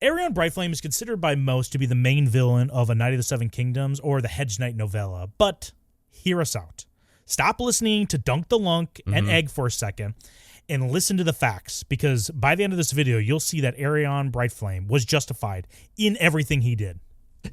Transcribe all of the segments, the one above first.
Aerion Brightflame is considered by most to be the main villain of A Knight of the Seven Kingdoms or the Hedge Knight novella, but hear us out. Stop listening to Dunk the Lunk and Egg for a second and listen to the facts, because by the end of this video, you'll see that Aerion Brightflame was justified in everything he did.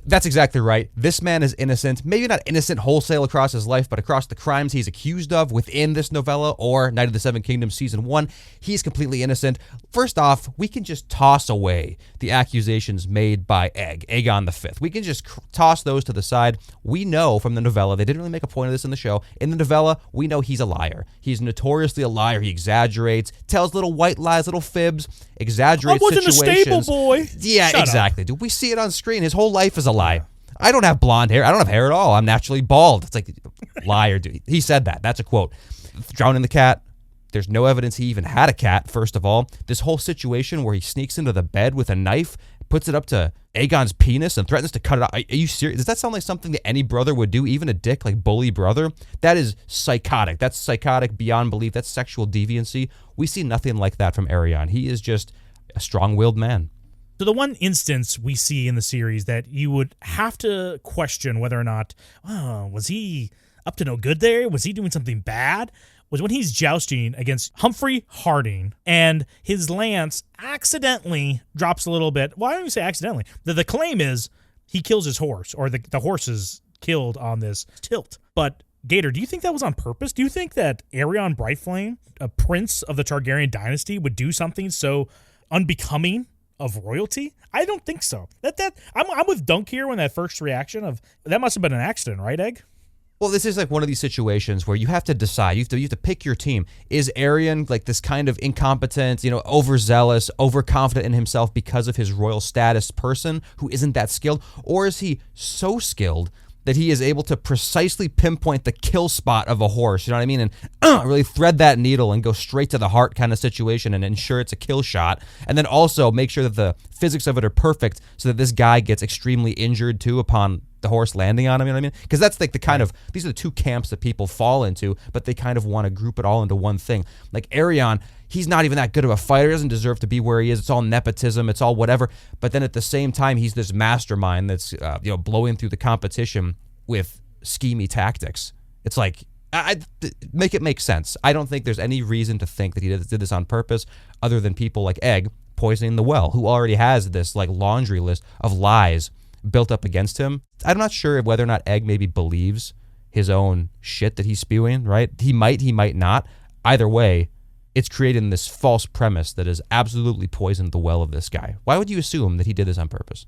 That's exactly right. This man is innocent. Maybe not innocent wholesale across his life, but across the crimes he's accused of within this novella or Knight of the Seven Kingdoms Season 1, he's completely innocent. First off, we can just toss away the accusations made by Aegon V. We can just toss those to the side. We know from the novella, they didn't really make a point of this in the show. In the novella, we know he's a liar. He's notoriously a liar. He exaggerates, tells little white lies, little fibs, exaggerates situations. I wasn't a stable boy. Yeah, Shut exactly. Dude, we see it on screen. His whole life is a lie. I don't have blonde hair. I don't have hair at all. I'm naturally bald. It's like, liar, dude. He said that. That's a quote. Drowning the cat. There's no evidence he even had a cat, first of all. This whole situation where he sneaks into the bed with a knife, puts it up to Aegon's penis and threatens to cut it out. Are you serious? Does that sound like something that any brother would do, even a dick, like bully brother? That is psychotic. That's psychotic beyond belief. That's sexual deviancy. We see nothing like that from Aerion. He is just a strong-willed man. So the one instance we see in the series that you would have to question whether or not, was he up to no good there? Was he doing something bad? Was when he's jousting against Humphrey Harding and his lance accidentally drops a little bit. Well, I don't even say accidentally. The claim is he kills his horse, or the horse is killed on this tilt. But Gator, do you think that was on purpose? Do you think that Aerion Brightflame, a prince of the Targaryen dynasty, would do something so unbecoming of royalty? I don't think so. I'm with Dunk here when that first reaction of that must have been an accident, right, Egg? Well, this is like one of these situations where you have to decide. You have to pick your team. Is Aerion like this kind of incompetent, overzealous, overconfident in himself because of his royal status person who isn't that skilled? Or is he so skilled that he is able to precisely pinpoint the kill spot of a horse, you know what I mean? And really thread that needle and go straight to the heart kind of situation and ensure it's a kill shot. And then also make sure that the physics of it are perfect so that this guy gets extremely injured too upon the horse landing on him, you know what I mean? Because that's like the kind of, these are the two camps that people fall into, but they kind of want to group it all into one thing. Like Aerion, he's not even that good of a fighter. He doesn't deserve to be where he is. It's all nepotism. It's all whatever. But then at the same time, he's this mastermind that's blowing through the competition with schemy tactics. It's like, make it make sense. I don't think there's any reason to think that he did this on purpose, other than people like Egg poisoning the well, who already has this like laundry list of lies built up against him. I'm not sure whether or not Egg maybe believes his own shit that he's spewing, right? He might not. Either way, it's creating this false premise that has absolutely poisoned the well of this guy. Why would you assume that he did this on purpose?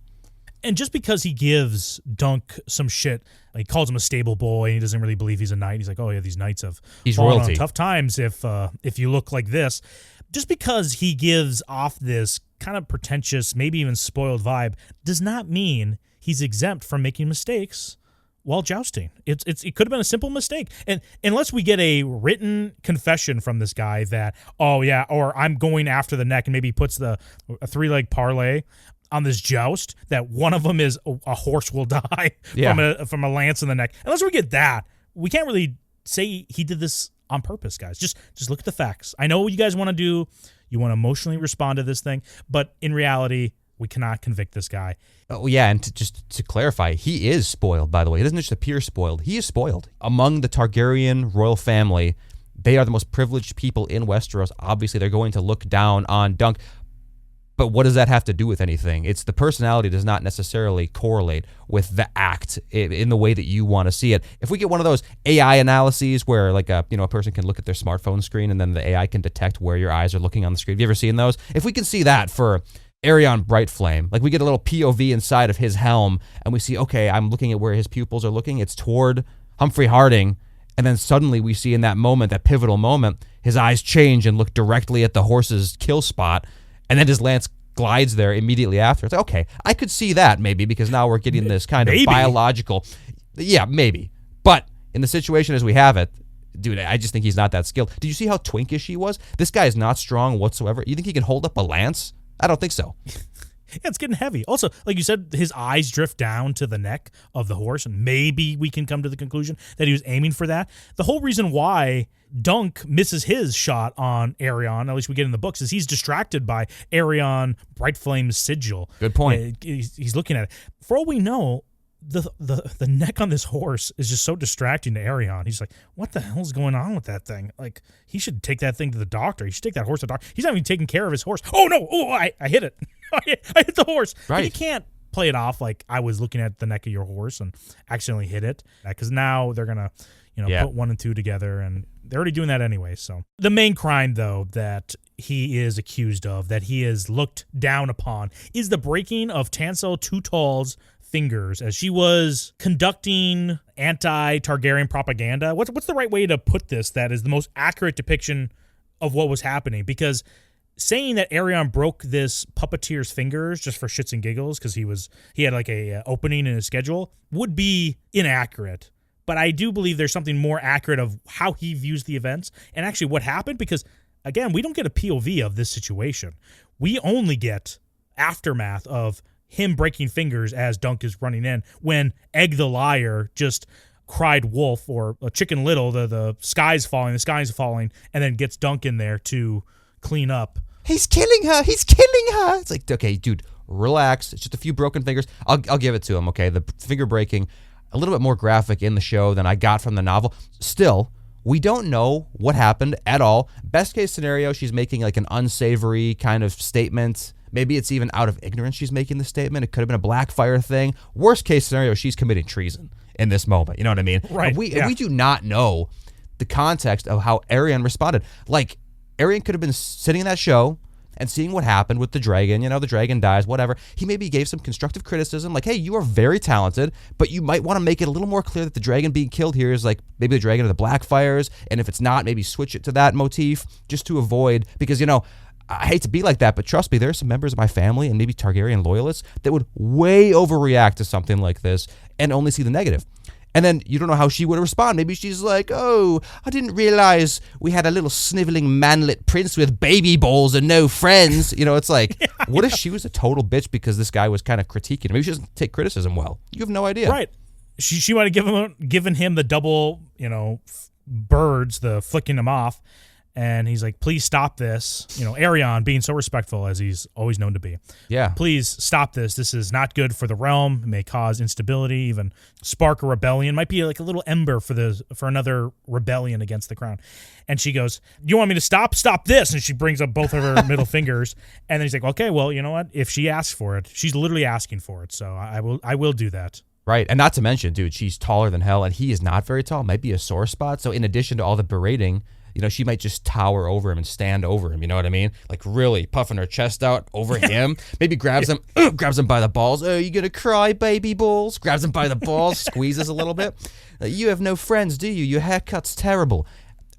And just because he gives Dunk some shit, he calls him a stable boy, and he doesn't really believe he's a knight. He's like, oh yeah, these knights have fallen on tough times if you look like this. Just because he gives off this kind of pretentious, maybe even spoiled vibe, does not mean he's exempt from making mistakes while jousting. It could have been a simple mistake. And unless we get a written confession from this guy that, oh yeah, or I'm going after the neck, and maybe he puts a 3-leg parlay on this joust that one of them is a horse will die from a lance in the neck. Unless we get that, we can't really say he did this on purpose, guys. Just look at the facts. I know what you guys want to do. You want to emotionally respond to this thing, but in reality, we cannot convict this guy. Oh yeah, and to clarify, he is spoiled, by the way. He doesn't just appear spoiled. He is spoiled. Among the Targaryen royal family, they are the most privileged people in Westeros. Obviously, they're going to look down on Dunk. But what does that have to do with anything? It's the personality does not necessarily correlate with the act in the way that you want to see it. If we get one of those AI analyses where like a person can look at their smartphone screen and then the AI can detect where your eyes are looking on the screen. Have you ever seen those? If we can see that for Aerion Brightflame, like we get a little POV inside of his helm and we see, okay, I'm looking at where his pupils are looking. It's toward Humphrey Harding. And then suddenly we see in that moment, that pivotal moment, his eyes change and look directly at the horse's kill spot. And then his lance glides there immediately after. It's like, okay, I could see that maybe because now we're getting this kind of biological. Yeah, maybe. But in the situation as we have it, dude, I just think he's not that skilled. Did you see how twinkish he was? This guy is not strong whatsoever. You think he can hold up a lance? I don't think so. Yeah, it's getting heavy. Also, like you said, his eyes drift down to the neck of the horse, and maybe we can come to the conclusion that he was aiming for that. The whole reason why Dunk misses his shot on Aerion, at least we get in the books, is he's distracted by Aerion Brightflame's sigil. Good point. He's looking at it. For all we know, the neck on this horse is just so distracting to Aerion. He's like, what the hell's going on with that thing? Like, he should take that thing to the doctor. He should take that horse to the doctor. He's not even taking care of his horse. Oh, no. Oh, I hit it. I hit the horse. Right. And you can't play it off like I was looking at the neck of your horse and accidentally hit it. Because now they're going to, put 1 and 2 together, and they're already doing that anyway. So the main crime, though, that he is accused of, that he is looked down upon, is the breaking of Tanselle Too Tall's fingers as she was conducting anti-Targaryen propaganda. What's the right way to put this that is the most accurate depiction of what was happening? Because saying that Aerion broke this puppeteer's fingers just for shits and giggles because he had like a opening in his schedule would be inaccurate. But I do believe there's something more accurate of how he views the events and actually what happened, because again, we don't get a POV of this situation. We only get aftermath of him breaking fingers as Dunk is running in when Egg the Liar just cried wolf, or Chicken Little, the sky's falling, and then gets Dunk in there to clean up. He's killing her. It's like, okay, dude, relax. It's just a few broken fingers. I'll give it to him, okay? The finger breaking, a little bit more graphic in the show than I got from the novel. Still, we don't know what happened at all. Best case scenario, she's making like an unsavory kind of statement. Maybe it's even out of ignorance she's making the statement. It could have been a Blackfire thing. Worst case scenario, she's committing treason in this moment. You know what I mean? Right. And we do not know the context of how Aerion responded. Like, Aerion could have been sitting in that show and seeing what happened with the dragon. The dragon dies, whatever. He maybe gave some constructive criticism, like, hey, you are very talented, but you might want to make it a little more clear that the dragon being killed here is like maybe the dragon of the Blackfires, and if it's not, maybe switch it to that motif just to avoid, because, I hate to be like that, but trust me, there are some members of my family and maybe Targaryen loyalists that would way overreact to something like this and only see the negative. And then you don't know how she would respond. Maybe she's like, oh, I didn't realize we had a little sniveling manlet prince with baby balls and no friends. It's like, what if she was a total bitch because this guy was kind of critiquing her? Maybe she doesn't take criticism well. You have no idea. Right. She might have given him the double, birds, the flicking him off. And he's like, please stop this. Aerion being so respectful as he's always known to be. Yeah. Please stop this. This is not good for the realm. It may cause instability, even spark a rebellion. Might be like a little ember for another rebellion against the crown. And she goes, you want me to stop? Stop this. And she brings up both of her middle fingers. And then he's like, okay, well, you know what? If she asks for it, she's literally asking for it. So I will do that. Right. And not to mention, dude, she's taller than hell and he is not very tall. Might be a sore spot. So in addition to all the berating, she might just tower over him and stand over him. You know what I mean? Like really puffing her chest out over him. Maybe grabs him by the balls. Oh, you gonna cry, baby balls? Grabs him by the balls, squeezes a little bit. You have no friends, do you? Your haircut's terrible.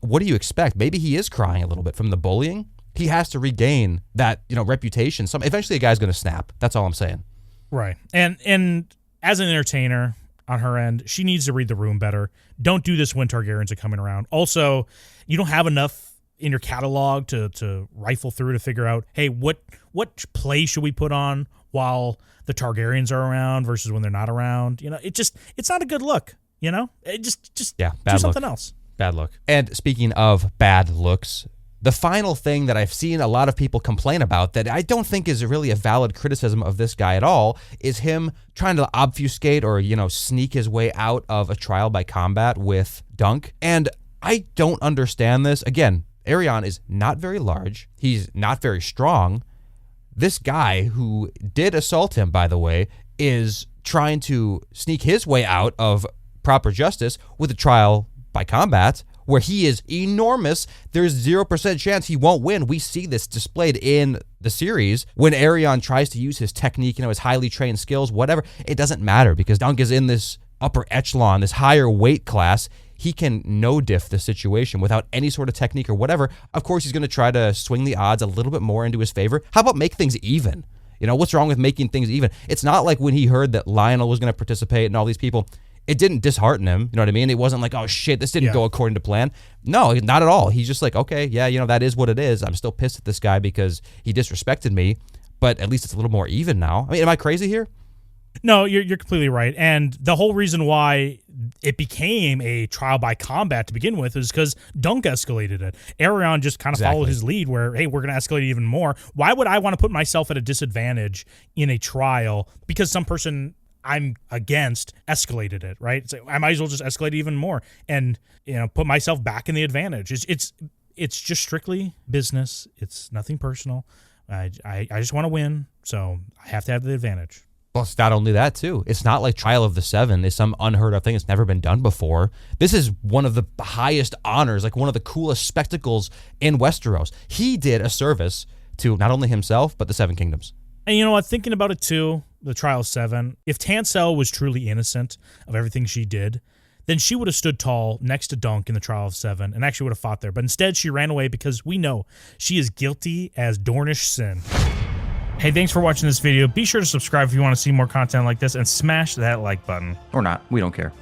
What do you expect? Maybe he is crying a little bit from the bullying. He has to regain that, reputation. Eventually a guy's gonna snap. That's all I'm saying. Right. And as an entertainer on her end, she needs to read the room better. Don't do this when Targaryens are coming around. Also, you don't have enough in your catalog to rifle through to figure out, hey, what play should we put on while the Targaryens are around versus when they're not around? It's not a good look. It just do something else. Bad look. And speaking of bad looks, the final thing that I've seen a lot of people complain about that I don't think is really a valid criticism of this guy at all is him trying to obfuscate or, sneak his way out of a trial by combat with Dunk. And I don't understand this. Again, Aerion is not very large. He's not very strong. This guy who did assault him, by the way, is trying to sneak his way out of proper justice with a trial by combat where he is enormous. There's 0% chance he won't win. We see this displayed in the series when Aerion tries to use his technique, his highly trained skills, whatever. It doesn't matter because Dunk is in this upper echelon, this higher weight class. He can no-diff the situation without any sort of technique or whatever. Of course, he's going to try to swing the odds a little bit more into his favor. How about make things even? What's wrong with making things even? It's not like when he heard that Lionel was going to participate and all these people, it didn't dishearten him. You know what I mean? It wasn't like, oh shit, this didn't go according to plan. No, not at all. He's just like, okay, yeah, that is what it is. I'm still pissed at this guy because he disrespected me, but at least it's a little more even now. I mean, am I crazy here? No, you're completely right. And the whole reason why it became a trial by combat to begin with is because Dunk escalated it. Aerion just kind of followed his lead where, hey, we're going to escalate even more. Why would I want to put myself at a disadvantage in a trial because some person I'm against escalated it, right? So I might as well just escalate even more and, put myself back in the advantage. It's just strictly business. It's nothing personal. I just want to win, so I have to have the advantage. Well, it's not only that, too. It's not like Trial of the Seven is some unheard of thing. It's never been done before. This is one of the highest honors, like one of the coolest spectacles in Westeros. He did a service to not only himself, but the Seven Kingdoms. And you know what? Thinking about it, too, the Trial of Seven, if Tanselle was truly innocent of everything she did, then she would have stood tall next to Dunk in the Trial of Seven and actually would have fought there. But instead, she ran away because we know she is guilty as Dornish sin. Hey, thanks for watching this video. Be sure to subscribe if you want to see more content like this and smash that like button. Or not. We don't care.